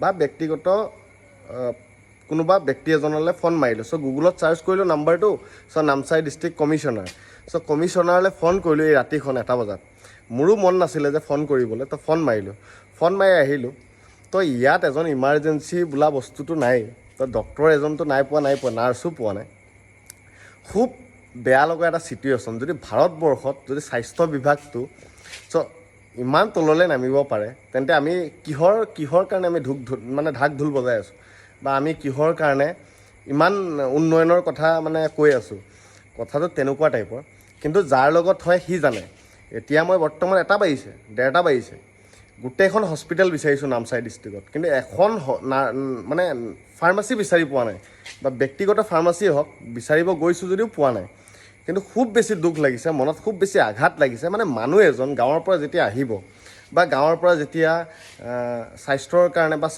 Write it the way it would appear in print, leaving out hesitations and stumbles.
বা ব্যক্তিগত কোনোবা ব্যক্তি এজনলৈ ফোন মাৰিলোঁ। চ' গুগলত চাৰ্চ কৰিলোঁ নাম্বাৰটো, চ' নামচাই ডিষ্ট্ৰিক্ট কমিশ্যনাৰ। চ' কমিশ্যনাৰলৈ ফোন কৰিলোঁ এই ৰাতিখন 1টা বজাত। মোৰো মন নাছিলে যে ফোন কৰিবলৈ, তো ফোন মাৰিলোঁ। ফোন মাৰি আহিলোঁ, তো ইয়াত এজন ইমাৰ্জেঞ্চি বোলা বস্তুটো নাই। তো ডক্টৰ এজনতো নাই পোৱা, নাৰ্ছো পোৱা নাই। খুব বেয়া লগা এটা চিটুৱেশ্যন। যদি ভাৰতবৰ্ষত যদি স্বাস্থ্য বিভাগটো ইমান তললৈ নামিব পাৰে, তেন্তে আমি কিহৰ কাৰণে আমি ঢাক ঢোল বজাই আছোঁ, বা আমি কিহৰ কাৰণে ইমান উন্নয়নৰ কথা কৈ আছোঁ। কথাটো তেনেকুৱা টাইপৰ। কিন্তু যাৰ লগত হয় সি জানে। এতিয়া মই বৰ্তমান 1টা বাজিছে, 1:30 বাজিছে, গোটেইখন হস্পিটেল বিচাৰিছোঁ নামচাই ডিষ্ট্ৰিক্টত, কিন্তু এখন ফাৰ্মাচী বিচাৰি পোৱা নাই, বা ব্যক্তিগত ফাৰ্মাচীয়ে হওক, বিচাৰিব গৈছোঁ যদিও পোৱা নাই। কিন্তু খুব বেছি দুখ লাগিছে, মনত খুব বেছি আঘাত লাগিছে। মানুহ এজন গাঁৱৰ পৰা যেতিয়া আহিব, বা গাঁৱৰ পৰা যেতিয়া স্বাস্থ্যৰ কাৰণে বা